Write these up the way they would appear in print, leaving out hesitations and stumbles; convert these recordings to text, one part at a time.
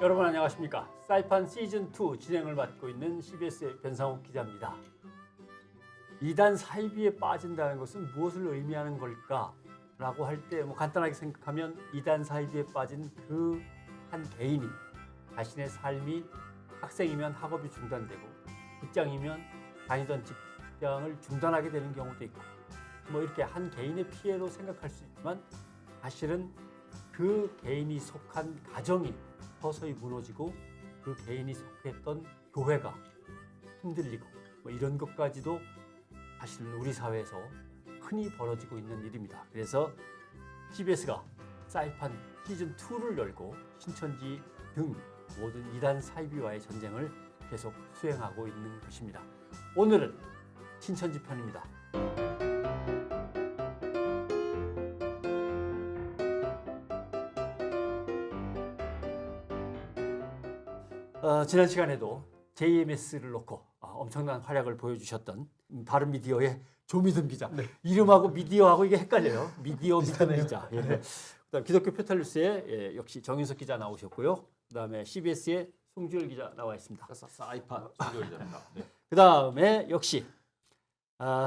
여러분 안녕하십니까? 사이판 시즌2 진행을 맡고 있는 CBS의 변상욱 기자입니다. 이단 사이비에 빠진다는 것은 무엇을 의미하는 걸까? 라고 할 때 간단하게 생각하면 이단 사이비에 빠진 그 한 개인이 자신의 삶이 학생이면 학업이 중단되고 직장이면 다니던 직장을 중단하게 되는 경우도 있고 이렇게 한 개인의 피해로 생각할 수 있지만 사실은 그 개인이 속한 가정이 서서히 무너지고 그 개인이 속했던 교회가 흔들리고 이런 것까지도 사실은 우리 사회에서 흔히 벌어지고 있는 일입니다. 그래서 CBS가 사이판 시즌2를 열고 신천지 등 모든 이단 사이비와의 전쟁을 계속 수행하고 있는 것입니다. 오늘은 신천지 편입니다. 지난 시간에도 JMS를 놓고 엄청난 활약을 보여주셨던 바른미디어의 조미듬 기자. 네. 이름하고 미디어하고 이게 헷갈려요. 미디어 미듬 비슷하네요. 기자. 예. 네. 그다음 기독교 표탈뉴스에 역시 정윤석 기자 나오셨고요. 그다음에 CBS의 송주열 기자 나와 있습니다. 사이판 송주열 기자입니다. 네. 그다음에 역시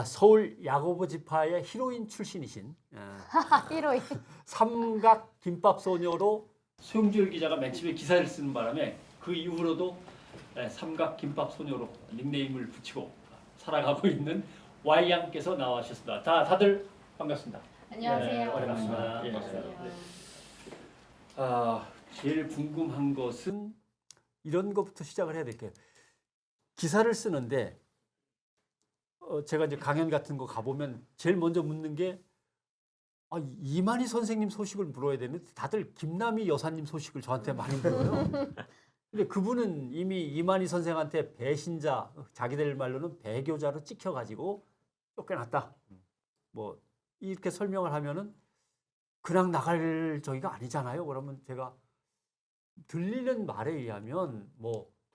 서울 야고보 지파의 히로인 출신이신 히로인. 삼각 김밥 소녀로 송주열 기자가 맨 처음에 기사를 쓰는 바람에 그 이후로도 삼각 김밥 소녀로 닉네임을 붙이고 살아가고 있는 Y 양께서 나와주셨습니다. 다들 반갑습니다. 안녕하세요. 반갑습니다. 예. 안녕하세요. 제일 궁금한 것은 이런 것부터 시작을 해야 될게요. 기사를 쓰는데 제가 이제 강연 같은 거 가보면 제일 먼저 묻는 게 이만희 선생님 소식을 물어야 되는데 다들 김남희 여사님 소식을 저한테 많이 물어요. 근데 그분은 이미 이만희 선생한테 배신자, 자기들 말로는 배교자로 찍혀가지고 쫓겨났다. 이렇게 설명을 하면은 그냥 나갈 저기가 아니잖아요. 그러면 제가 들리는 말에 의하면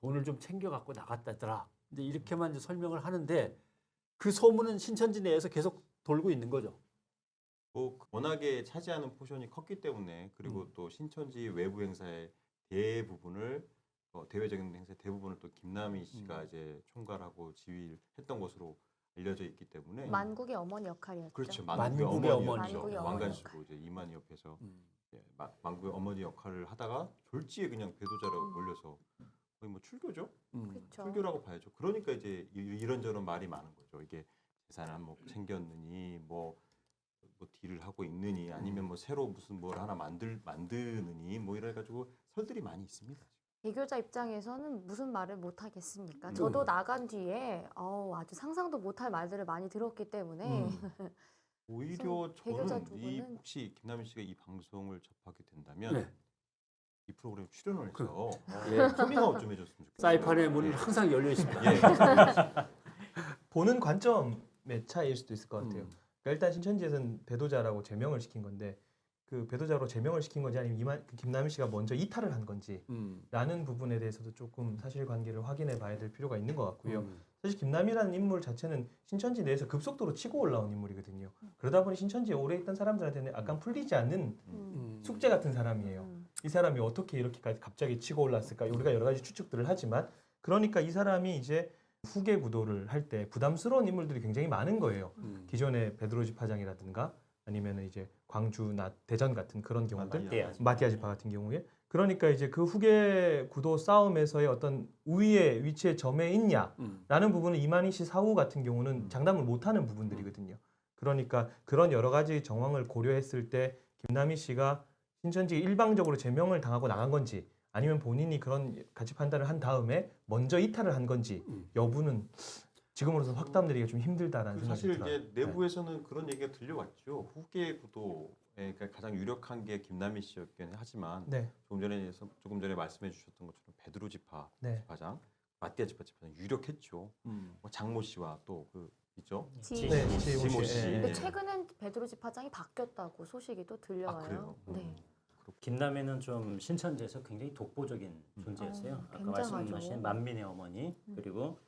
돈을 좀 챙겨갖고 나갔다더라. 이제 이렇게만 이제 설명을 하는데 그 소문은 신천지 내에서 계속 돌고 있는 거죠. 워낙에 차지하는 포션이 컸기 때문에 그리고 또 신천지 외부 행사의 대부분을 대외적인 행사의 대부분을 또 김남희 씨가 이제 총괄하고 지휘했던 것으로 알려져 있기 때문에 만국의 어머니 역할이었죠. 그렇죠. 만국의 어머니. 만국의 어머니 왕관시고 이제 이만희 옆에서 만국의 어머니 역할을 하다가 졸지에 그냥 배도자로 몰려서 거의 출교죠. 그렇죠. 출교라고 봐야죠. 그러니까 이제 이런저런 말이 많은 거죠. 이게 재산을 한몫 챙겼느니 뭐 딜을 하고 있느니 아니면 새로 무슨 뭘 하나 만드느니 이래 가지고 설들이 많이 있습니다. 배교자 입장에서는 무슨 말을 못 하겠습니까? 저도 나간 뒤에 아주 상상도 못할 말들을 많이 들었기 때문에 오히려 배교자 저는 두 이 분은 혹시 김남희 씨가 이 방송을 접하게 된다면 네. 이 프로그램 출연을 해서 예. 커밍아웃 좀 해줬으면 좋겠어요. 사이판의 문은 항상 열려 있습니다. 예. 보는 관점의 차이일 수도 있을 것 같아요. 그러니까 일단 신천지에서는 배도자라고 제명을 시킨 건데 그 배도자로 제명을 시킨 건지 아니면 김남희 씨가 먼저 이탈을 한 건지라는 부분에 대해서도 조금 사실관계를 확인해 봐야 될 필요가 있는 것 같고요. 사실 김남희라는 인물 자체는 신천지 내에서 급속도로 치고 올라온 인물이거든요. 그러다 보니 신천지에 오래 있던 사람들한테는 약간 풀리지 않는 숙제 같은 사람이에요. 이 사람이 어떻게 이렇게까지 갑자기 치고 올랐을까? 우리가 여러 가지 추측들을 하지만 그러니까 이 사람이 이제 후계 구도를 할 때 부담스러운 인물들이 굉장히 많은 거예요. 기존의 베드로 지파장이라든가 아니면 이제 광주, 대전 같은 그런 경우들, 마티아 지파 같은 경우에 그러니까 이제 그 후계 구도 싸움에서의 어떤 우위의 위치에 점에 있냐라는 부분은 이만희 씨 사후 같은 경우는 장담을 못하는 부분들이거든요. 그러니까 그런 여러 가지 정황을 고려했을 때 김남희 씨가 신천지 일방적으로 제명을 당하고 나간 건지 아니면 본인이 그런 가치 판단을 한 다음에 먼저 이탈을 한 건지 여부는 지금으로서는 확답드리기가 좀 힘들다라는 생각이 사실 들어요. 이제 내부에서는 그런 얘기가 들려왔죠. 후계 구도에 가장 유력한 게 김남희 씨였긴 하지만 네. 조금 전에 말씀해 주셨던 것처럼 베드로 지파 네. 지파장, 마띠아 지파장 유력했죠. 장모 씨와 또 있죠. 네, 지모 씨. 근데 네. 최근엔 베드로 지파장이 바뀌었다고 소식이 또 들려와요. 그래요? 네. 김남희는 좀 신천지에서 굉장히 독보적인 존재였어요. 아까 굉장하죠. 말씀하신 만민의 어머니 그리고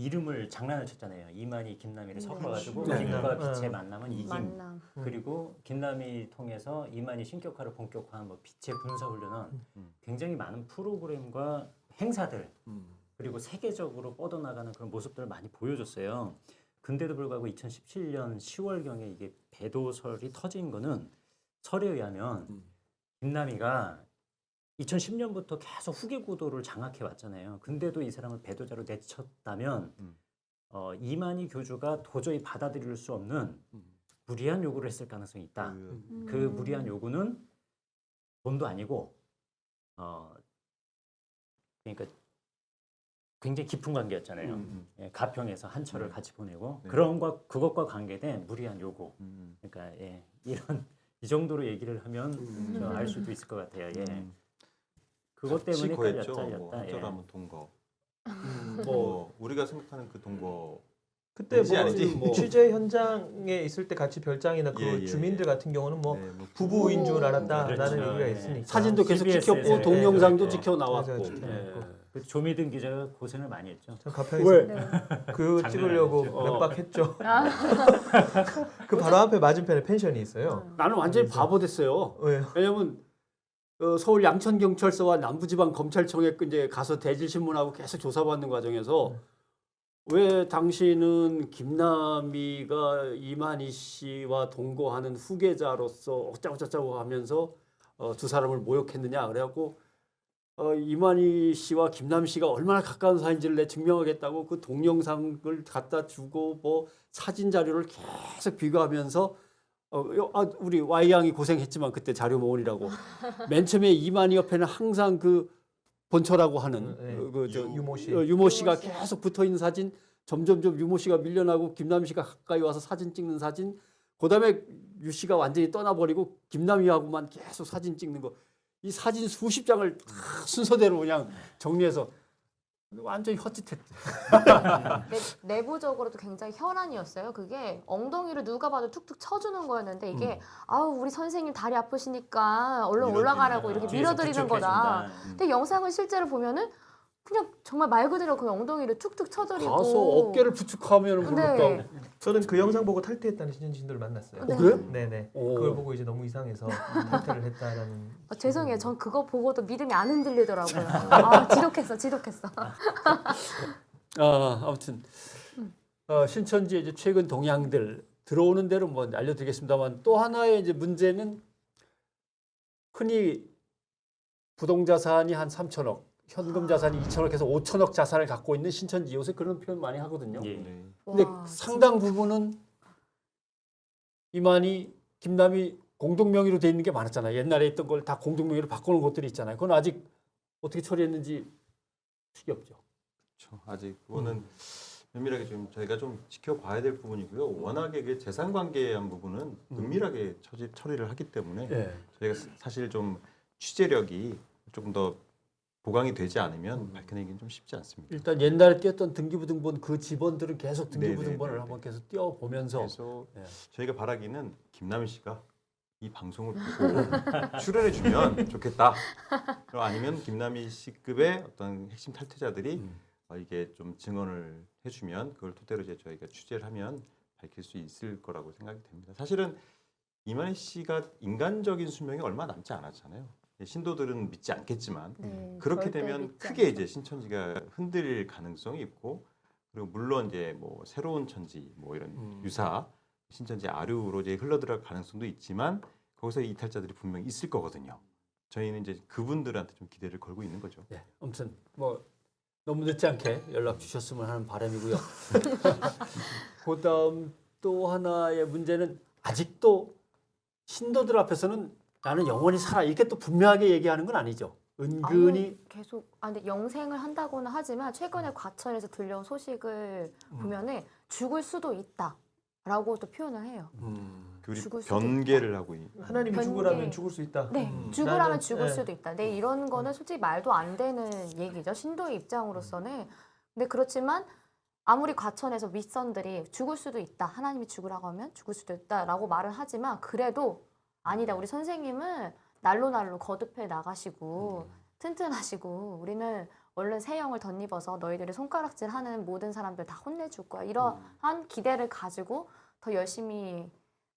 이름을 장난을 쳤잖아요. 이만희, 김남희를 네. 섞어가지고 네. 빛과 네. 빛의 만남은 이김. 만남. 그리고 김남희 통해서 이만희 신격화를 본격화한 뭐 빛의 군사훈련은 굉장히 많은 프로그램과 행사들 그리고 세계적으로 뻗어나가는 그런 모습들을 많이 보여줬어요. 근데도 불구하고 2017년 10월경에 이게 배도설이 터진 거는 설에 의하면 김남희가 2010년부터 계속 후계 구도를 장악해 왔잖아요. 근데도 이 사람을 배도자로 내쳤다면 이만희 교주가 도저히 받아들일 수 없는 무리한 요구를 했을 가능성이 있다. 그 무리한 요구는 돈도 아니고 그러니까 굉장히 깊은 관계였잖아요. 예, 가평에서 한철을 같이 보내고 네. 그것과 관계된 무리한 요구. 그러니까 예, 이 정도로 얘기를 하면 좀 알 수도 있을 것 같아요. 예. 그것 때문에 거했죠. 잘렸다. 뭐 예. 한절하면 동거. 뭐 뭐 우리가 생각하는 그 동거 그때 뭐 아니지? 취재 현장에 있을 때 같이 별장이나 그 예, 예, 주민들 예. 같은 경우는 뭐 네, 뭐 부부인 줄 알았다라는 그렇죠. 얘기가 예. 있으니까 사진도 계속 CBS 에서 찍혔고 동영상도 예. 찍혀 나왔고. 그래서 예. 그 조미등 기자가 고생을 많이 했죠. 전 가평에서 왜? 네. 그 장난 찍으려고 아니죠. 면박했죠. 그 바로 앞에 맞은편에 펜션이 있어요. 나는 완전히 그래서- 바보 됐어요. 왜요? 왜냐면 서울 양천경찰서와 남부지방검찰청에 이제 가서 대질신문하고 계속 조사받는 과정에서 왜 당신은 김남희가 이만희 씨와 동거하는 후계자로서 어쩌고저쩌고 하면서 두 사람을 모욕했느냐 그래갖고 이만희 씨와 김남희 씨가 얼마나 가까운 사이인지를 내 증명하겠다고 그 동영상을 갖다 주고 뭐 사진 자료를 계속 비교하면서 우리 Y 양이 고생했지만 그때 자료 모으느라고 맨 처음에 이만희 옆에는 항상 그 본처라고 하는 네. 유모 씨 유모 씨. 유모 씨가 유모 씨. 계속 붙어 있는 사진 점점점 유모 씨가 밀려나고 김남희 씨가 가까이 와서 사진 찍는 사진 그다음에 유 씨가 완전히 떠나버리고 김남희하고만 계속 사진 찍는 거 이 사진 수십 장을 다 순서대로 그냥 정리해서 완전히 헛짓했대. 내부적으로도 굉장히 혈안이었어요. 그게 엉덩이를 누가 봐도 툭툭 쳐주는 거였는데 이게 아우 우리 선생님 다리 아프시니까 얼른 올라가라고 이렇게 뒤에서 밀어드리는 거다. 부축해준다. 근데 영상을 실제로 보면은 그냥 정말 말 그대로 그 엉덩이를 툭툭 쳐드리고 가서 어깨를 부축하면 네. 그럴까. 저는 그 영상 보고 탈퇴했다는 신천지인들을 만났어요. 네. 그래? 네네. 오. 그걸 보고 이제 너무 이상해서 탈퇴를 했다라는. 죄송해요. 전 그거 보고도 믿음이 안 흔들리더라고요. 아 지독했어. 아무튼 신천지의 이제 최근 동향들 들어오는 대로 뭐 알려드리겠습니다만 또 하나의 이제 문제는 흔히 부동자산이 한 3천억, 현금 자산이 2천억 해서 5천억 자산을 갖고 있는 신천지 요새 그런 표현 많이 하거든요. 예. 네. 근데 와, 상당 부분은 이만희, 김남희 공동 명의로 돼 있는 게 많았잖아요. 옛날에 있던 걸 다 공동 명의로 바꾸는 것들이 있잖아요. 그건 아직 어떻게 처리했는지 특이 없죠. 그렇죠. 아직 그거는 면밀하게 좀 저희가 좀 지켜봐야 될 부분이고요. 워낙에 그 재산 관계한 부분은 은밀하게 처리를 하기 때문에 예. 저희가 사실 좀 취재력이 조금 더 보강이 되지 않으면 밝혀내기는 좀 쉽지 않습니다. 일단 옛날에 띄었던 등기부등본 그 직원들은 계속 네네네네. 등기부등본을 한번 계속 띄워보면서 그래서 예. 저희가 바라기는 김남희 씨가 이 방송을 보고 출연해주면 좋겠다. 그럼 아니면 김남희 씨급의 어떤 핵심 탈퇴자들이 이게 좀 증언을 해주면 그걸 토대로 이제 저희가 취재를 하면 밝힐 수 있을 거라고 생각이 됩니다. 사실은 이만희 씨가 인간적인 수명이 얼마 남지 않았잖아요. 신도들은 믿지 않겠지만 네, 그렇게 절대 되면 믿지 크게 않죠. 이제 신천지가 흔들릴 가능성이 있고 그리고 물론 이제 뭐 새로운 천지 뭐 이런 유사 신천지 아류로 이제 흘러들어갈 가능성도 있지만 거기서 이탈자들이 분명히 있을 거거든요. 저희는 이제 그분들한테 좀 기대를 걸고 있는 거죠. 네, 아무튼 뭐 너무 늦지 않게 연락 주셨으면 하는 바람이고요. 그다음 또 하나의 문제는 아직도 신도들 앞에서는 나는 영원히 살아 이렇게 또 분명하게 얘기하는 건 아니죠. 은근히 아니, 계속 근데 영생을 한다고는 하지만 최근에 과천에서 들려온 소식을 보면은 죽을 수도 있다라고 또 표현을 해요. 그들이 죽을 수도 변개를 하고 있는. 하나님이 변개. 죽으라면 죽을 수 있다. 네, 나는, 죽으라면 죽을 네. 수도 있다. 네, 이런 거는 솔직히 말도 안 되는 얘기죠. 신도의 입장으로서는. 근데 그렇지만 아무리 과천에서 윗선들이 죽을 수도 있다. 하나님이 죽으라고 하면 죽을 수도 있다라고 말을 하지만 그래도 아니다. 우리 선생님은 날로 거듭해 나가시고 튼튼하시고 우리는 얼른 새 형을 덧입어서 너희들이 손가락질하는 모든 사람들 다 혼내줄 거야. 이러한 기대를 가지고 더 열심히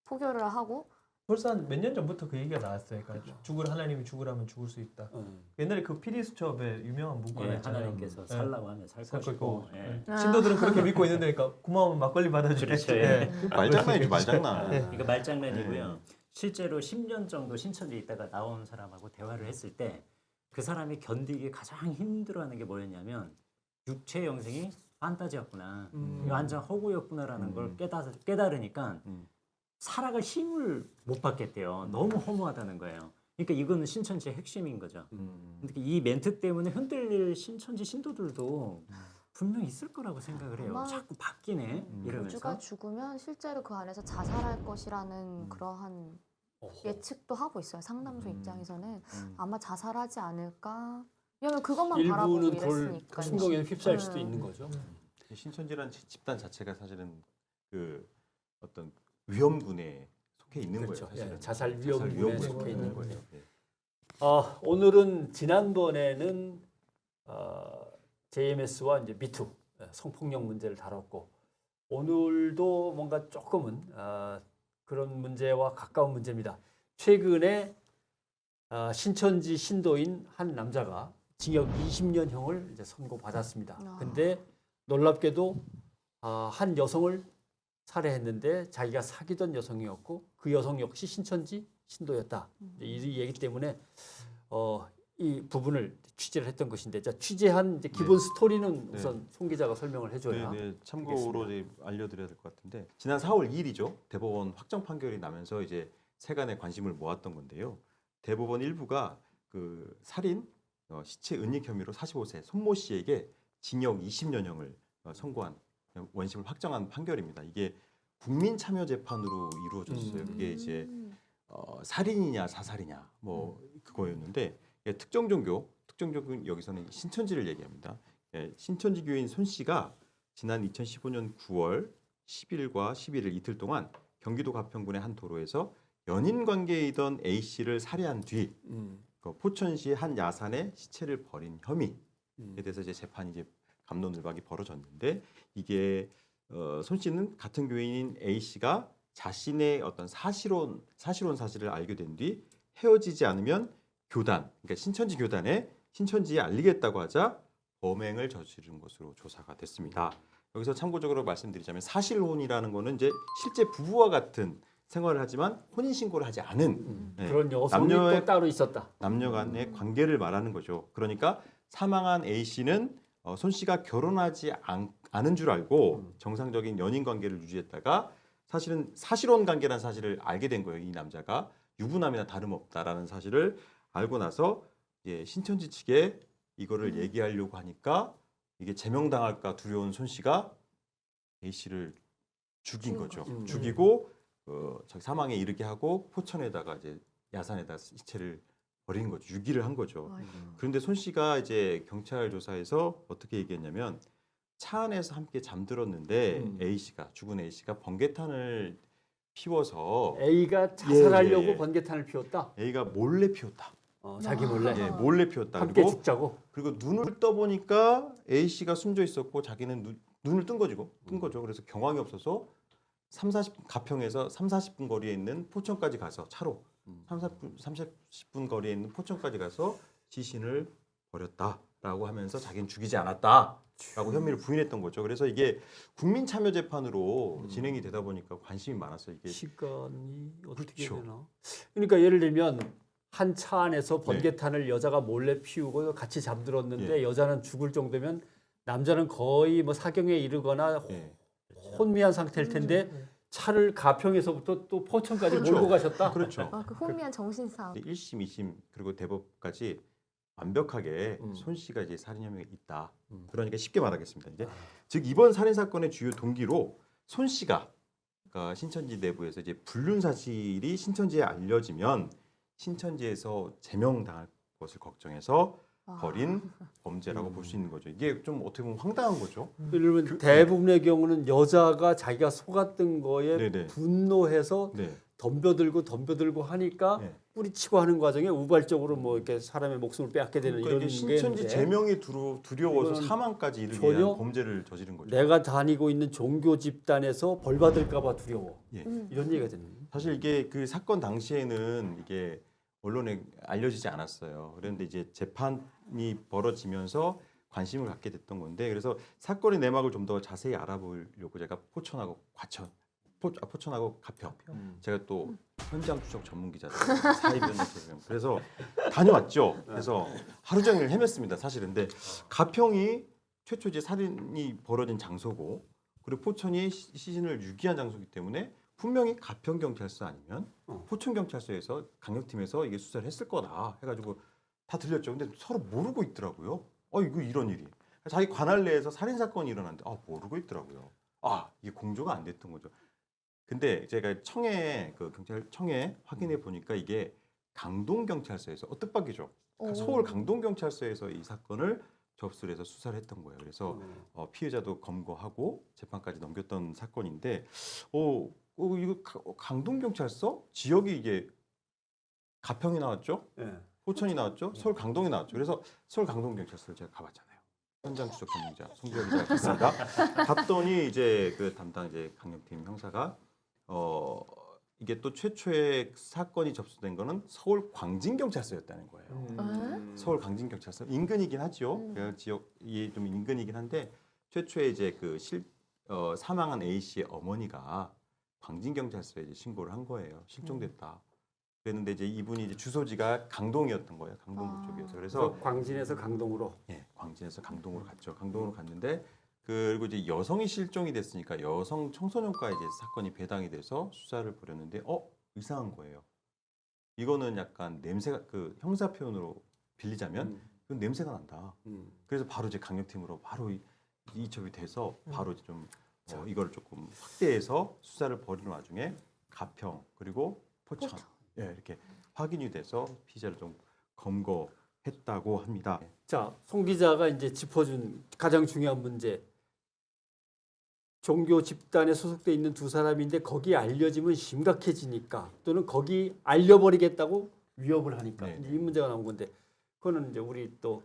포교를 하고 벌써 한 몇 년 전부터 그 얘기가 나왔어요. 그러니까 하나님이 죽으라면 죽을 수 있다. 옛날에 그 피리수첩의 유명한 문구가 예, 있잖아요. 하나님께서 예. 살라고 하면 살 살 것이고. 거고. 예. 신도들은 그렇게 믿고 있는데, 그러니까 고마우면 막걸리 받아주겠지. 그렇죠, 예. 말장난이죠, 말장난. 네. 이거 말장난이고요. 실제로 10년 정도 신천지에 있다가 나온 사람하고 대화를 했을 때 그 사람이 견디기 가장 힘들어하는 게 뭐였냐면 육체 영생이 판타지였구나. 이거 완전 허구였구나라는 걸 깨달으니까 살아갈 힘을 못 받겠대요. 너무 허무하다는 거예요. 그러니까 이거는 신천지의 핵심인 거죠. 근데 이 멘트 때문에 흔들릴 신천지 신도들도 분명 있을 거라고 생각을 해요. 아마 자꾸 바뀌네 이러면서. 우주가 죽으면 실제로 그 안에서 자살할 것이라는 그러한 예측도 하고 있어요. 상담소 입장에서는 아마 자살하지 않을까. 왜냐면 그것만 바라보고 일부는 돌 이랬으니까요. 충동에 휩싸일 수도 있는 거죠. 신천지란 집단 자체가 사실은 그 어떤 위험군에 속해 있는 그렇죠. 거예요. 사실은. 예, 자살 자살 위험군에 위험군에 속해 있는 거예요. 예. 오늘은 지난번에는 JMS와 이제 미투 성폭력 문제를 다뤘고 오늘도 뭔가 조금은 그런 문제와 가까운 문제입니다. 최근에 신천지 신도인 한 남자가 징역 20년형을 이제 선고받았습니다. 근데 놀랍게도 한 여성을 살해했는데 자기가 사귀던 여성이었고 그 여성 역시 신천지 신도였다. 이 얘기 때문에 이 부분을 취재를 했던 것인데 자, 취재한 이제 기본 스토리는 우선 송 기자가 설명을 해줘야. 네, 참고로 이제 알려드려야 될 것 같은데 지난 4월 2일이죠. 대법원 확정 판결이 나면서 이제 세간의 관심을 모았던 건데요. 대법원 일부가 그 살인, 시체 은닉 혐의로 45세 손모 씨에게 징역 20년형을 선고한 원심을 확정한 판결입니다. 이게 국민참여재판으로 이루어졌어요. 그게 이제 살인이냐 사살이냐 뭐 그거였는데 특정 종교 여기서는 신천지를 얘기합니다. 신천지 교인 손 씨가 지난 2015년 9월 10일과 11일 이틀 동안 경기도 가평군의 한 도로에서 연인 관계이던 A 씨를 살해한 뒤 포천시 한 야산에 시체를 버린 혐의에 대해서 이제 재판이 이제 갑론을박이 벌어졌는데 이게 손 씨는 같은 교인인 A 씨가 자신의 어떤 사실혼 사실을 알게 된 뒤 헤어지지 않으면 교단, 그러니까 신천지 교단에 신천지에 알리겠다고 하자 범행을 저지른 것으로 조사가 됐습니다. 여기서 참고적으로 말씀드리자면 사실혼이라는 거는 이제 실제 부부와 같은 생활을 하지만 혼인 신고를 하지 않은 그런 여성이 또 따로 있었다. 남녀 간의 관계를 말하는 거죠. 그러니까 사망한 A 씨는 손 씨가 결혼하지 않은 줄 알고 정상적인 연인 관계를 유지했다가 사실은 사실혼 관계라는 사실을 알게 된 거예요. 이 남자가 유부남이나 다름없다라는 사실을 알고 나서 이제 신천지 측에 이거를 얘기하려고 하니까 이게 제명당할까 두려운 손 씨가 A 씨를 죽인 거죠. 죽이고 자기 사망에 이르게 하고 포천에다가 이제 야산에다 시체를 버린 거죠. 유기를 한 거죠. 그런데 손 씨가 이제 경찰 조사에서 어떻게 얘기했냐면 차 안에서 함께 잠들었는데 죽은 A 씨가 번개탄을 피워서 A가 자살하려고 예. 번개탄을 피웠다. A가 몰래 피웠다. 자기 몰래. 예, 몰래 피웠다. 함께 죽자고. 그리고 눈을 떠 보니까 A 씨가 숨져 있었고 자기는 눈을 뜬 거죠. 그래서 경황이 없어서 3-40분 가평에서 3-40분 거리에 있는 포천까지 가서 차로 30분 거리에 있는 포천까지 가서 시신을 버렸다라고 하면서 자기는 죽이지 않았다라고 혐의를 부인했던 거죠. 그래서 이게 국민 참여 재판으로 진행이 되다 보니까 관심이 많았어요. 이게 시간이 어떻게 그렇죠. 되나? 그러니까 예를 들면 한 차 안에서 번개탄을 여자가 몰래 피우고 같이 잠들었는데 여자는 죽을 정도면 남자는 거의 뭐 사경에 이르거나 혼미한 상태일 텐데 차를 가평에서부터 또 포천까지 몰고 가셨다. 그렇죠. 그 혼미한 정신상. 1심, 2심 그리고 대법까지 완벽하게 손 씨가 이제 살인 혐의가 있다. 그러니까 쉽게 말하겠습니다. 이제 즉 이번 살인 사건의 주요 동기로 손 씨가 그러니까 신천지 내부에서 이제 불륜 사실이 신천지에 알려지면 신천지에서 제명당할 것을 걱정해서 벌인 범죄라고 볼 수 있는 거죠. 이게 좀 어떻게 보면 황당한 거죠. 예를 들면 대부분의 경우는 여자가 자기가 속았던 거에 네네. 분노해서 네. 덤벼들고 하니까 네. 뿌리치고 하는 과정에 우발적으로 뭐 이렇게 사람의 목숨을 빼앗게 되는 그러니까 이런 이게 게 신천지 있는데 제명이 두려워서 이거는 사망까지 이르게 전혀 한 범죄를 저지른 거죠. 내가 다니고 있는 종교 집단에서 벌 받을까봐 두려워 예. 이런 얘기가 되는 거예요. 사실 이게 그 사건 당시에는 이게 언론에 알려지지 않았어요. 그런데 이제 재판이 벌어지면서 관심을 갖게 됐던 건데, 그래서 사건의 내막을 좀 더 자세히 알아보려고 제가 포천하고 가평, 제가 또 현장 추적 전문 기자들 사이비연락처럼 그래서 다녀왔죠. 그래서 하루 종일 헤맸습니다. 사실은. 근데 가평이 최초 이제 살인이 벌어진 장소고, 그리고 포천이 시신을 유기한 장소이기 때문에 분명히 가평 경찰서 아니면 포천 경찰서에서 강력팀에서 이게 수사를 했을 거다 해가지고 다 들렸죠. 근데 서로 모르고 있더라고요. 이거 이런 일이. 자기 관할 내에서 살인 사건이 일어났는데 모르고 있더라고요. 이게 공조가 안 됐던 거죠. 근데 제가 경찰청에 확인해 보니까 이게 강동 경찰서에서 뜻밖이죠. 서울 강동 경찰서에서 이 사건을 접수를 해서 수사를 했던 거예요. 그래서 피해자도 검거하고 재판까지 넘겼던 사건인데, 이거 강동 경찰서 지역이 이게 가평이 나왔죠. 예. 포천이 나왔죠. 서울 강동이 나왔죠. 그래서 서울 강동 경찰서를 제가 가봤잖아요. 현장 추적 전문기자 송기혁 기자가 갔습니다. 갔더니 이제 그 담당 이제 강력팀 형사가 이게 또 최초의 사건이 접수된 거는 서울 광진 경찰서였다는 거예요. 서울 광진 경찰서 인근이긴 하죠. 그 지역이 좀 인근이긴 한데 최초에 이제 사망한 A 씨의 어머니가 광진 경찰서에 이제 신고를 한 거예요. 실종됐다. 그랬는데 이제 이분이 이제 주소지가 강동이었던 거예요. 강동 쪽이어서. 그래서 광진에서 강동으로. 광진에서 강동으로 갔죠. 강동으로 갔는데 그리고 이제 여성이 실종이 됐으니까 여성 청소년과의 이제 사건이 배당이 돼서 수사를 벌였는데 이상한 거예요. 이거는 약간 냄새가 그 형사 표현으로 빌리자면 이건 냄새가 난다. 그래서 바로 이제 강력팀으로 바로 이첩이 돼서 바로 이제 좀 이걸 조금 확대해서 수사를 벌이는 와중에 가평 그리고 포천 이렇게 확인이 돼서 피의자를 좀 검거했다고 합니다. 자, 송 기자가 이제 짚어준 가장 중요한 문제. 종교 집단에 소속돼 있는 두 사람인데 거기 알려지면 심각해지니까 또는 거기 알려버리겠다고 위협을 하니까 네. 이제 이 문제가 나온 건데 그거는 이제 우리 또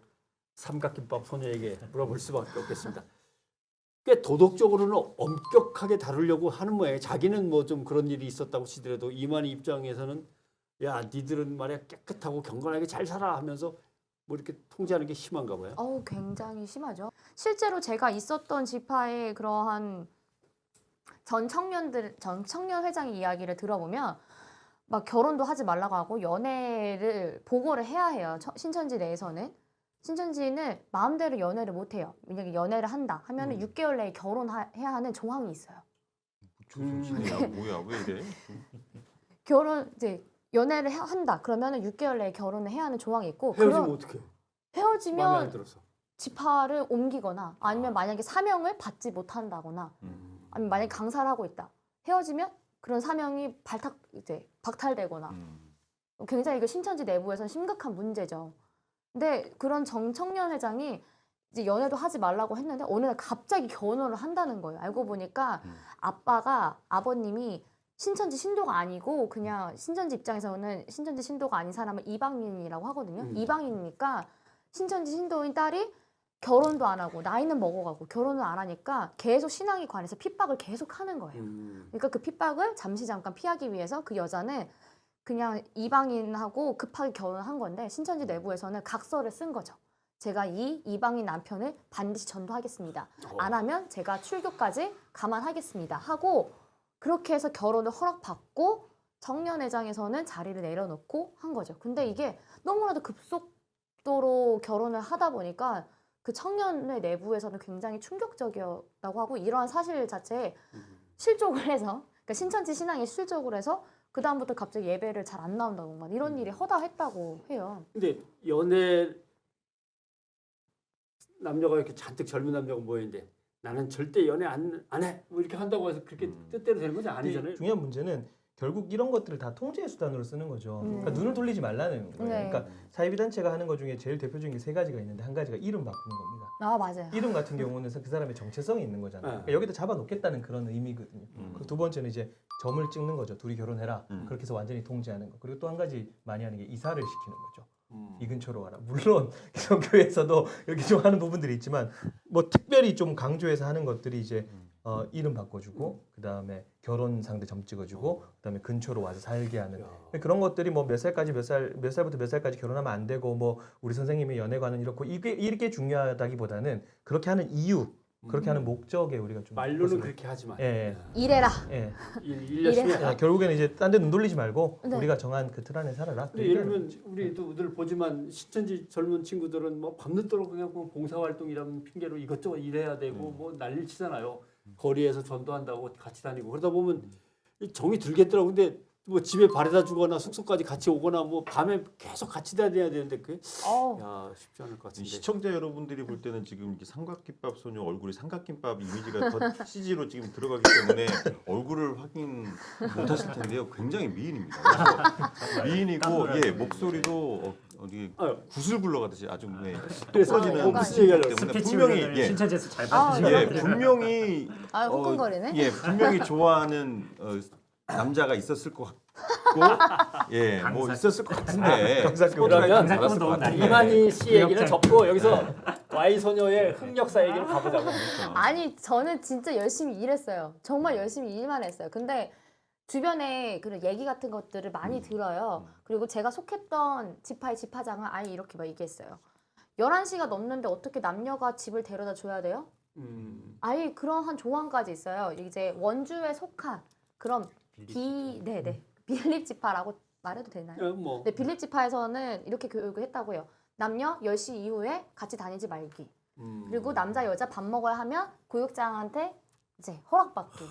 삼각김밥 소녀에게 물어볼 수밖에 없겠습니다. 꽤 도덕적으로는 엄격하게 다루려고 하는 모양이에요. 자기는 뭐 좀 그런 일이 있었다고 치더라도 이만희 입장에서는 야 니들은 말이야 깨끗하고 경건하게 잘 살아 하면서 뭐 이렇게 통제하는 게 심한가 봐요. 굉장히 심하죠. 실제로 제가 있었던 지파의 그러한 전 청년 회장의 이야기를 들어보면 막 결혼도 하지 말라고 하고 연애를 보고를 해야 해요. 신천지 내에서는. 신천지는 마음대로 연애를 못 해요. 만약에 연애를 한다 하면은 6개월 내에 결혼해야 하는 조항이 있어요. 정신이야 뭐야 왜 이래? 연애를 한다 그러면은 6개월 내에 결혼을 해야 하는 조항이 있고 헤어지면 어떻게? 마음에 안 헤어지면 들어서. 지파를 옮기거나 아니면 만약에 사명을 받지 못한다거나 아니면 만약에 강사를 하고 있다 헤어지면 그런 사명이 박탈되거나 굉장히 이거 신천지 내부에서는 심각한 문제죠. 근데 그런 정청년 회장이 이제 연애도 하지 말라고 했는데 어느 날 갑자기 결혼을 한다는 거예요. 알고 보니까 아버님이 신천지 신도가 아니고 그냥 신천지 입장에서는 신천지 신도가 아닌 사람은 이방인이라고 하거든요. 이방인이니까 신천지 신도인 딸이 결혼도 안 하고 나이는 먹어가고 결혼을 안 하니까 계속 신앙에 관해서 핍박을 계속 하는 거예요. 그러니까 그 핍박을 잠깐 피하기 위해서 그 여자는 그냥 이방인하고 급하게 결혼을 한 건데 신천지 내부에서는 각서를 쓴 거죠. 제가 이 이방인 남편을 반드시 전도하겠습니다. 안 하면 제가 출교까지 감안하겠습니다. 하고 그렇게 해서 결혼을 허락받고 청년회장에서는 자리를 내려놓고 한 거죠. 근데 이게 너무나도 급속도로 결혼을 하다 보니까 그 청년회 내부에서는 굉장히 충격적이었다고 하고 이러한 사실 자체에 실족을 해서 그러니까 신천지 신앙이 실족을 해서 그 다음부터 갑자기 예배를 잘 안 나온다던가 이런 일이 허다했다고 해요. 근데 연애 남녀가 이렇게 잔뜩 젊은 남녀가 모여있는데 나는 절대 연애 안 해. 뭐 이렇게 한다고 해서 그렇게 뜻대로 되는 건지 아니잖아요. 중요한 문제는 결국 이런 것들을 다 통제 수단으로 쓰는 거죠. 그러니까 눈을 돌리지 말라는 거예요. 네. 그러니까 사이비 단체가 하는 것 중에 제일 대표적인 게 세 가지가 있는데 한 가지가 이름 바꾸는 겁니다. 아 맞아요. 이름 같은 경우는 그 사람의 정체성이 있는 거잖아요. 그러니까 여기다 잡아놓겠다는 그런 의미거든요. 그리고 두 번째는 이제 점을 찍는 거죠. 둘이 결혼해라. 그렇게 해서 완전히 통제하는 거. 그리고 또 한 가지 많이 하는 게 이사를 시키는 거죠. 이 근처로 와라. 물론 기성교회에서도 이렇게 좀 하는 부분들이 있지만 뭐 특별히 좀 강조해서 하는 것들이 이제 이름 바꿔주고 그 다음에 결혼 상대 점 찍어주고 그 다음에 근처로 와서 살게 하는 그런 것들이 뭐 몇 살까지 몇 살부터 몇 살까지 결혼하면 안 되고 뭐 우리 선생님의 연애관은 이렇고 이게 중요하다기보다는 그렇게 하는 이유 그렇게 하는 목적에 우리가 좀 말로는 그렇게 하지만 예, 이래라. 예. 일 열심히 이래. 해라. 결국에는 이제 딴 데 눈 돌리지 말고 네. 우리가 정한 그 틀 안에 살아라. 근데 예를 들면 우리도 늘 보지만 신천지 젊은 친구들은 뭐 밤늦도록 그냥 뭐 봉사활동이라는 핑계로 이것저것 일해야 되고 뭐 난리를 치잖아요. 거리에서 전도한다고 같이 다니고 그러다 보면 이 정이 들겠더라고. 근데 뭐 집에 바래다 주거나 숙소까지 같이 오거나 뭐 밤에 계속 같이 다녀야 되는데 그게 야 쉽지 않을 것 같은데. 시청자 여러분들이 볼 때는 지금 이게 삼각김밥 소녀 얼굴이 삼각김밥 이미지가 더 CG로 지금 들어가기 때문에 얼굴을 확인 못하실 텐데요. 굉장히 미인입니다. 그래서 미인이고 예 목소리도 어디 구슬 굴러가듯이 아주 그래서 터지는 무슨 얘기하려고 때문에 스케치 분명히 분량을 예, 신천지에서 잘 아, 받으시는 예 그래요? 분명히 아 후끈거리네. 예 분명히 좋아하는 남자가 있었을 것 같고 예 뭐 있었을 것 같은데 그러면 강사건 더욱 낫네. 이만희 씨 얘기를 구역장. 접고 여기서 Y 소녀의 흑역사 얘기를 가보자고. 아니 저는 진짜 열심히 일했어요. 정말 열심히 일만 했어요. 근데 주변에 그런 얘기 같은 것들을 많이 들어요. 그리고 제가 속했던 지파의 지파장은 아예 이렇게 막 얘기했어요. 11시가 넘는데 어떻게 남녀가 집을 데려다 줘야 돼요? 아예 그러한 조항까지 있어요. 이제 원주에 속한 그런 빌립 지파라고 말해도 되나요? 뭐 네, 빌립 지파에서는 이렇게 교육을 했다고요. 남녀 10시 이후에 같이 다니지 말기. 그리고 남자 여자 밥 먹어야 하면 교육장한테 이제 허락받기.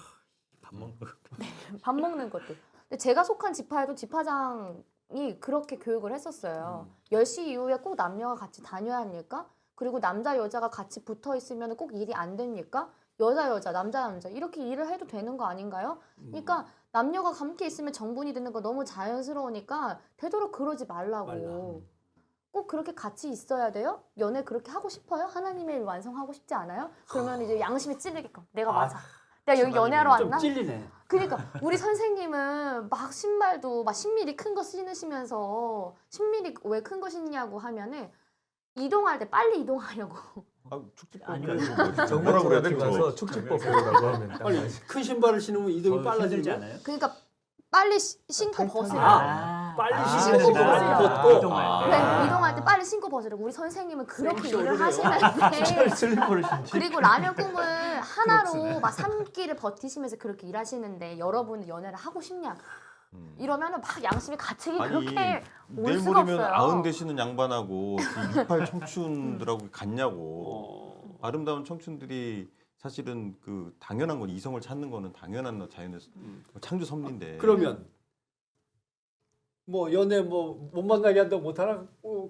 밥 먹는 것도. 근데 제가 속한 지파에도 지파장이 그렇게 교육을 했었어요. 10시 이후에 꼭 남녀가 같이 다녀야 합니까? 그리고 남자 여자가 같이 붙어 있으면 꼭 일이 안 됩니까? 여자 남자 이렇게 일을 해도 되는 거 아닌가요? 그러니까 남녀가 함께 있으면 정분이 드는 거 너무 자연스러우니까 되도록 그러지 말라고. 꼭 그렇게 같이 있어야 돼요? 연애 그렇게 하고 싶어요? 하나님의 일 완성하고 싶지 않아요? 그러면 이제 양심이 찔리게끔 내가 맞아. 내가 여기 연애하러 왔나? 좀 찔리네. 그러니까 우리 선생님은 막 신발도 막 10mm 큰 거 신으시면서 10mm 왜 큰 거 신냐고 하면은 이동할 때 빨리 이동하려고. 축지법 아니면 뭐라 그래야 돼? 가서 축지법 배우라고 하면 딱 아니 큰 신발을 신으면 이동이 더 빨라지지 힘들지 않아요? 그러니까 빨리 신고 벗으려고. 빨리 신고 신고 벗으려고. 벗고 이동할 때. 네, 이동할 때 빨리 신고 벗으려고. 우리 선생님은 그렇게 섹시하네요. 일을 하시는데 슬리퍼를 신지. 그리고 라면 국물 하나로 막 3끼를 버티시면서 그렇게 일하시는데 여러분은 연애를 하고 싶냐고. 이러면은 막 양심이 가책이 그렇게 올 내일 수가 모레면 없어요. 90 되시는 양반하고 68 청춘들하고 같냐고. 아름다운 청춘들이 사실은 그 당연한 건 이성을 찾는 거는 당연한 자연의 창조 섭리인데. 그러면 뭐 연애 뭐 못 만나게 한다고 못 하나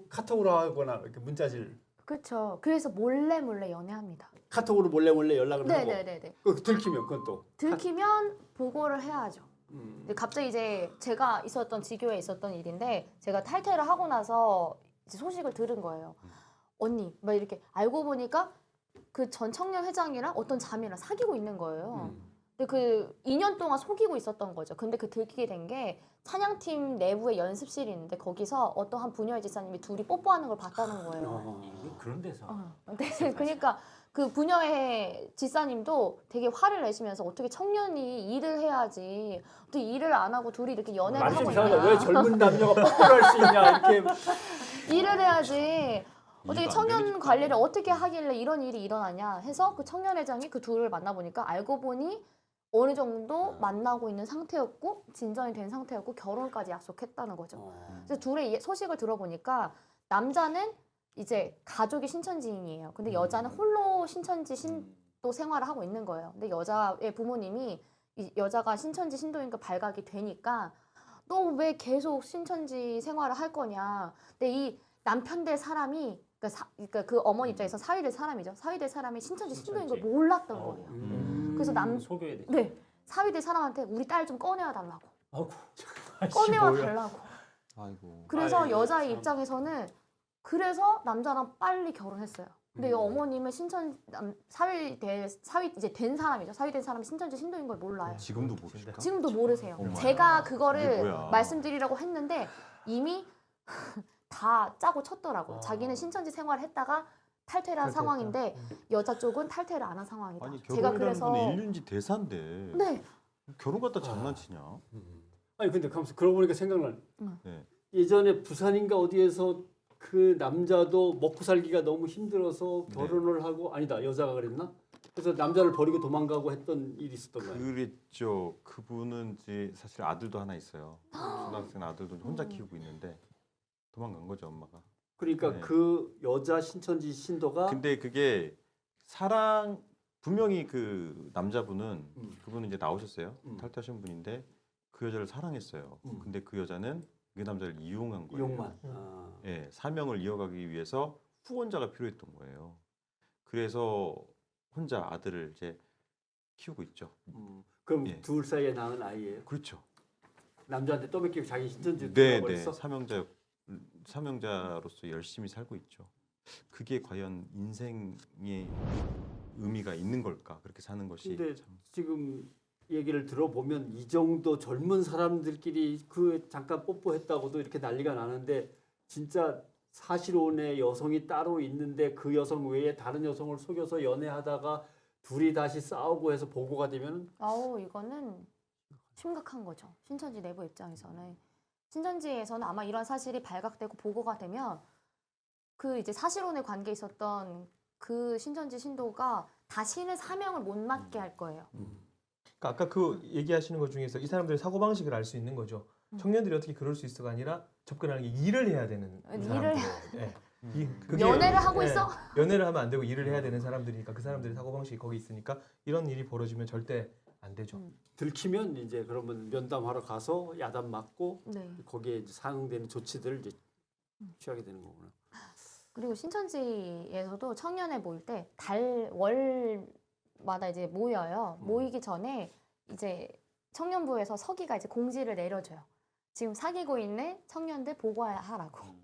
카톡으로 하거나 이렇게 문자질 그렇죠. 그래서 몰래 연애합니다. 카톡으로 몰래 연락을 하고 네네네네. 그 들키면 그건 또 들키면 보고를 해야죠. 근데 갑자기 이제 제가 있었던 지교에 있었던 일인데 제가 탈퇴를 하고 나서 이제 소식을 들은 거예요. 언니, 막 이렇게 알고 보니까 그 전 청년 회장이랑 어떤 자매랑 사귀고 있는 거예요. 근데 그 2년 동안 속이고 있었던 거죠. 근데 그 들키게 된 게 찬양팀 내부에 연습실이 있는데 거기서 어떠한 부녀의 지사님이 둘이 뽀뽀하는 걸 봤다는 거예요. 그런 데서 네, 그러니까 그 부녀의 지사님도 되게 화를 내시면서 어떻게 청년이 일을 해야지 어떻게 일을 안 하고 둘이 이렇게 연애를 말이 하고 이상하다. 있냐. 왜 젊은 남녀가 뽀뽀를 할 수 있냐 이렇게 일을 해야지 어떻게 이해가 안 청년 되는 관리를 어떻게 하길래 이런 일이 일어나냐 해서 그 청년 회장이 그 둘을 만나보니까 알고 보니 어느 정도 만나고 있는 상태였고 진전이 된 상태였고 결혼까지 약속했다는 거죠. 그래서 둘의 소식을 들어보니까 남자는 이제 가족이 신천지인이에요. 근데 여자는 홀로 신천지 신도 생활을 하고 있는 거예요. 근데 여자의 부모님이 이 여자가 신천지 신도니까 발각이 되니까 너 왜 계속 신천지 생활을 할 거냐. 근데 이 남편 될 사람이 그러니까 그 어머니 입장에서 사위 될 사람이죠. 사위 될 사람이 신천지 신도인 걸 몰랐던 거예요. 그래서 소교에 대해. 네, 사위 될 사람한테 우리 딸 좀 꺼내와 달라고. 아이고, 꺼내와 뭐야. 달라고. 아이고. 그래서 아이고, 여자의 참. 입장에서는 그래서 남자랑 빨리 결혼했어요. 근데 이 어머님은 사위 이제 된 사람이죠. 사위 된 사람이 신천지 신도인 걸 몰라요. 지금도 모르실까? 지금도 모르세요. 어머나. 제가 이게 그거를 뭐야. 말씀드리려고 했는데 이미 다 짜고 쳤더라고요. 아. 자기는 신천지 생활을 했다가 탈퇴를 한 탈퇴했다. 상황인데 여자 쪽은 탈퇴를 안 한 상황이다. 아니 제가 결혼이라는 그래서 건 일륜지 대사인데 네. 결혼 갖다 장난치냐? 아니 근데 가면서 그러고 보니까 생각나네. 네. 예전에 부산인가 어디에서 그 남자도 먹고 살기가 너무 힘들어서 네. 결혼을 하고 아니다 여자가 그랬나? 그래서 남자를 버리고 도망가고 했던 일이 있었던 거예요. 그랬죠. 그분은 이제 사실 아들도 하나 있어요. 초등학생 아들도 혼자 키우고 있는데 도망간 거죠 엄마가. 그러니까 네. 그 여자 신천지 신도가 근데 그게 사랑 분명히 그 남자분은 그분은 이제 나오셨어요. 탈퇴하신 분인데 그 여자를 사랑했어요. 근데 그 여자는 그 남자를 이용한 거예요. 이용만. 예, 사명을 이어가기 위해서 후원자가 필요했던 거예요. 그래서 혼자 아들을 이제 키우고 있죠. 그럼 예. 둘 사이에 낳은 아이예요. 그렇죠. 남자한테 떠맡기고 자기 신천지로 네, 네. 들어버렸어. 사명자로서 열심히 살고 있죠. 그게 과연 인생의 의미가 있는 걸까? 그렇게 사는 것이 근데 참. 지금 얘기를 들어보면 이 정도 젊은 사람들끼리 그 잠깐 뽀뽀했다고도 이렇게 난리가 나는데 진짜 사실혼의 여성이 따로 있는데 그 여성 외에 다른 여성을 속여서 연애하다가 둘이 다시 싸우고 해서 보고가 되면 아우 이거는 심각한 거죠. 신천지 내부 입장에서는. 신천지에서는 아마 이런 사실이 발각되고 보고가 되면 그 이제 사실혼의 관계에 있었던 그 신천지 신도가 다시는 사명을 못 맡게 할 거예요. 그러니까 아까 그 얘기하시는 것 중에서 이 사람들의 사고 방식을 알 수 있는 거죠. 청년들이 어떻게 그럴 수 있어가 아니라 접근하는 게 일을 해야 되는 일을 사람들. 예. 그게- 연애를 하고 예, 있어? 연애를 하면 안 되고 일을 해야 되는 사람들이니까 그 사람들의 사고 방식이 거기 있으니까 이런 일이 벌어지면 절대 안 되죠. 들키면 이제 그러면 면담하러 가서 야단 맞고 네. 거기에 이제 상응되는 조치들을 이제 취하게 되는 거구나. 그리고 신천지에서도 청년회 모일 때 월마다 이제 모여요. 모이기 전에 이제 청년부에서 서기가 이제 공지를 내려줘요. 지금 사귀고 있는 청년들 보고하라고.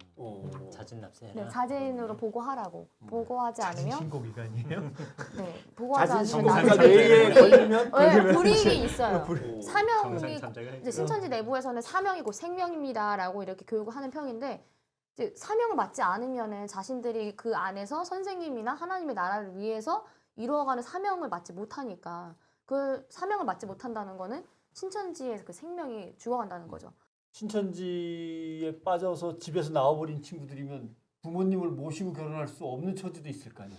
자진 납세해라. 네, 자진으로 보고하라고. 보고하지 않으면 신고 기간이에요. 네, 보고하지 자진 않으면 신고가 나중에 내에 걸리면 네, 불이익이 있어요. 오. 사명이 정상 참작을 이제 신천지 내부에서는 사명이 곧 생명입니다라고 이렇게 교육을 하는 편인데 이제 사명을 맡지 않으면은 자신들이 그 안에서 선생님이나 하나님의 나라를 위해서 이루어가는 사명을 맡지 못하니까 그 사명을 맡지 못한다는 거는 신천지의 그 생명이 죽어간다는 거죠. 신천지에 빠져서 집에서 나와버린 친구들이면 부모님을 모시고 결혼할 수 없는 처지도 있을 거 아니야.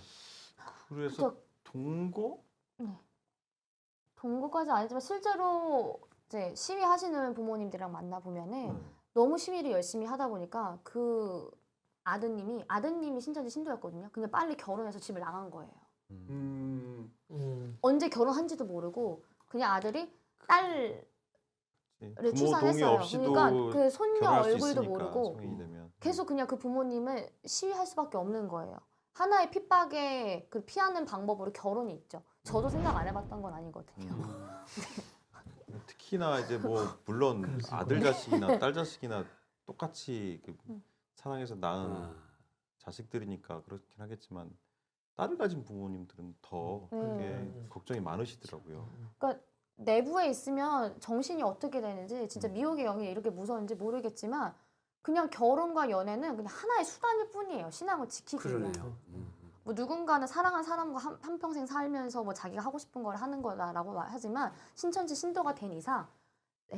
그래서 그러니까- 동거? 동거까지 아니지만 실제로 이제 시위하시는 부모님들이랑 만나보면은 너무 시위를 열심히 하다 보니까 그 아드님이 신천지 신도였거든요. 그냥 빨리 결혼해서 집을 나간 거예요. 언제 결혼한지도 모르고 그냥 아들이 딸을 부모 동의 출산했어요. 없이도 그러니까 그 손녀 결혼할 수 얼굴도 있으니까, 모르고 성인이 되면. 계속 그냥 그 부모님을 시위할 수밖에 없는 거예요. 하나의 핍박에 그 피하는 방법으로 결혼이 있죠. 저도 생각 안 해봤던 건 아니거든요. 특히나 이제 뭐 물론 아들 자식이나 딸 자식이나 똑같이 그 사랑해서 낳은 자식들이니까 그렇긴 하겠지만 딸을 가진 부모님들은 더 그게 걱정이 많으시더라고요. 그러니까 내부에 있으면 정신이 어떻게 되는지 진짜 미혹의 영이 이렇게 무서운지 모르겠지만 그냥 결혼과 연애는 그냥 하나의 수단일 뿐이에요. 신앙을 지키기 위한. 그러네요. 뭐 누군가는 사랑한 사람과 한평생 살면서 뭐 자기가 하고 싶은 걸 하는 거다라고 하지만 신천지 신도가 된 이상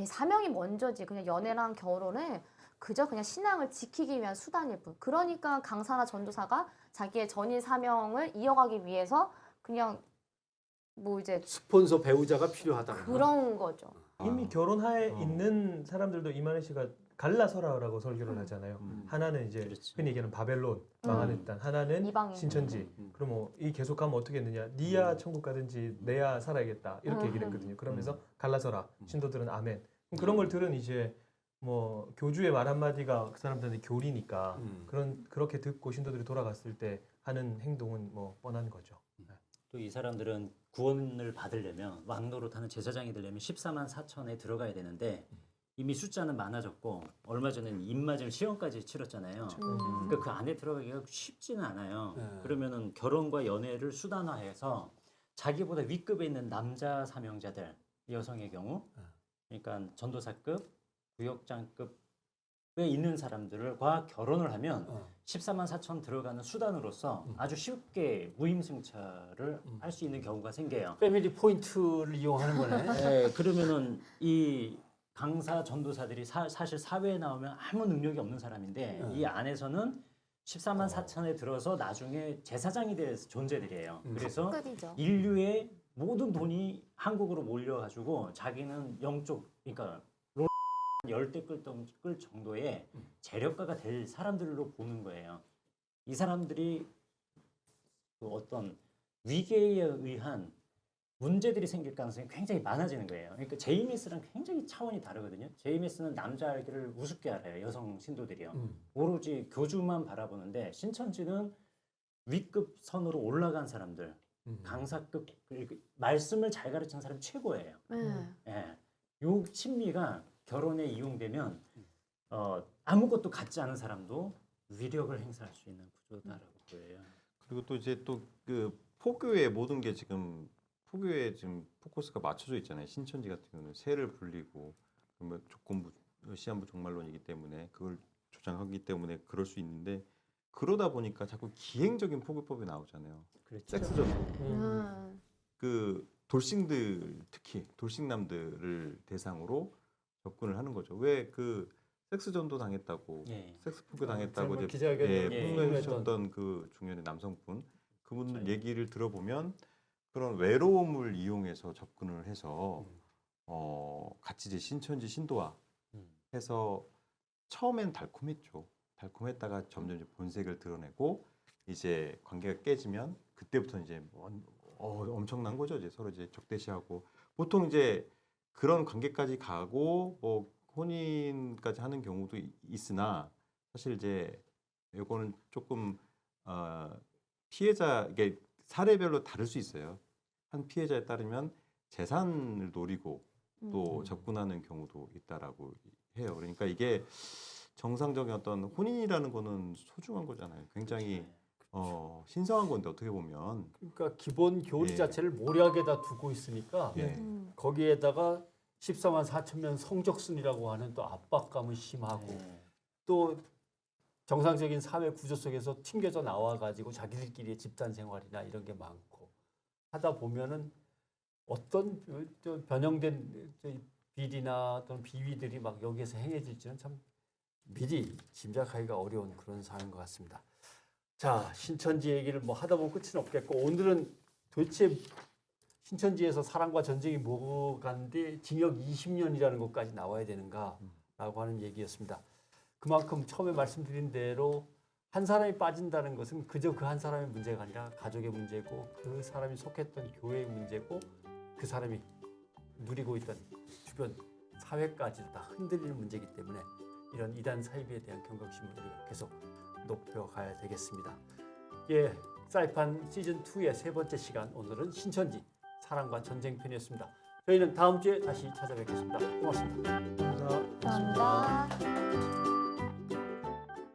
사명이 먼저지 그냥 연애랑 결혼은 그저 그냥 신앙을 지키기 위한 수단일 뿐. 그러니까 강사나 전도사가 자기의 전일 사명을 이어가기 위해서 그냥 뭐 이제 스폰서 배우자가 필요하다. 그런 거죠. 이미 결혼하에 있는 사람들도 이만희 씨가 갈라서라라고 설교를 하잖아요. 하나는 이제 그렇지. 흔히 얘기하는 바벨론 망하는 땅, 하나는 이방인. 신천지. 그럼 뭐 이 계속하면 어떻게 했느냐? 니야 천국 가든지 내야 살아야겠다 이렇게 얘기를 했거든요. 그러면서 갈라서라 신도들은 아멘. 그럼 그런 걸 들은 이제 뭐 교주의 말 한마디가 그 사람들한테 교리니까 그렇게 듣고 신도들이 돌아갔을 때 하는 행동은 뭐 뻔한 거죠. 또 이 사람들은 구원을 받으려면 왕노릇하는 제사장이 되려면 14만 4천에 들어가야 되는데 이미 숫자는 많아졌고 얼마 전에는 입맞을 시험까지 치렀잖아요. 그러니까 그 안에 들어가기가 쉽지는 않아요. 네. 그러면은 결혼과 연애를 수단화해서 자기보다 윗급에 있는 남자 사명자들, 여성의 경우, 그러니까 전도사급, 구역장급에 있는 사람들과 결혼을 하면 14만 4천 들어가는 수단으로서 아주 쉽게 무임승차를 할 수 있는 경우가 생겨요. 패밀리 포인트를 이용하는 거네. 네, 그러면은 이 강사 전도사들이 사실 사회에 나오면 아무 능력이 없는 사람인데 이 안에서는 14만 4천에 들어서 나중에 제사장이 될 존재들이에요. 그래서 급이죠. 인류의 모든 돈이 한국으로 몰려가지고 자기는 영적, 그러니까 열대 끌 정도의 재력가가 될 사람들로 보는 거예요. 이 사람들이 그 어떤 위계에 의한 문제들이 생길 가능성이 굉장히 많아지는 거예요. 그러니까 제이미스랑 굉장히 차원이 다르거든요. 제이미스는 남자 알기를 우습게 알아요. 여성 신도들이요. 오로지 교주만 바라보는데 신천지는 윗급 선으로 올라간 사람들, 강사급, 말씀을 잘 가르치는 사람이 최고예요. 예. 요 친미가 결혼에 이용되면 아무것도 갖지 않은 사람도 위력을 행사할 수 있는 구조다라고 보여요. 그리고 또 이제 또 그 포교의 모든 게 지금 포교에 지금 포커스가 맞춰져 있잖아요. 신천지 같은 경우는 세를 불리고 그러면 조건부 시한부 종말론이기 때문에 그걸 조장하기 때문에 그럴 수 있는데 그러다 보니까 자꾸 기행적인 포교법이 나오잖아요. 그렇죠. 섹스전 그 돌싱들 특히 돌싱남들을 대상으로 접근을 하는 거죠. 왜 그 섹스전도 당했다고, 예. 섹스 포교 당했다고 젊은 이제 기자회견에 폭로하셨던 그 중년의 남성분 그분 그렇죠. 얘기를 들어보면 그런 외로움을 이용해서 접근을 해서 같이 이제 신천지 신도와 해서 처음엔 달콤했죠. 달콤했다가 점점 이제 본색을 드러내고 이제 관계가 깨지면 그때부터 이제 엄청난 거죠. 이제 서로 이제 적대시하고 보통 이제 그런 관계까지 가고 뭐 혼인까지 하는 경우도 있으나 사실 이제 요거는 조금 피해자 이게 사례별로 다를 수 있어요. 한 피해자에 따르면 재산을 노리고 또 접근하는 경우도 있다라고 해요. 그러니까 이게 정상적인 어떤 혼인이라는 거는 소중한 거잖아요. 굉장히 신성한 건데 어떻게 보면 그러니까 기본 교리 예. 자체를 모략에다 두고 있으니까 예. 거기에다가 14만 4천 명 성적순이라고 하는 또 압박감은 심하고 예. 또 정상적인 사회 구조 속에서 튕겨져 나와가지고 자기들끼리의 집단 생활이나 이런 게 많고 하다 보면은 어떤 변형된 비리나 또는 비위들이 막 여기에서 행해질지는 참 미리 짐작하기가 어려운 그런 상황인 것 같습니다. 자, 신천지 얘기를 뭐 하다 보면 끝은 없겠고 오늘은 도대체 신천지에서 사랑과 전쟁이 뭐간데 징역 20년이라는 것까지 나와야 되는가라고 하는 얘기였습니다. 그만큼 처음에 말씀드린 대로 한 사람이 빠진다는 것은 그저 그 한 사람의 문제가 아니라 가족의 문제고 그 사람이 속했던 교회의 문제고 그 사람이 누리고 있던 주변 사회까지도 다 흔들리는 문제이기 때문에 이런 이단 사이비에 대한 경각심을 우리가 계속 높여가야 되겠습니다. 예, 사이판 시즌 2의 세 번째 시간 오늘은 신천지 사랑과 전쟁 편이었습니다. 저희는 다음 주에 다시 찾아뵙겠습니다. 고맙습니다.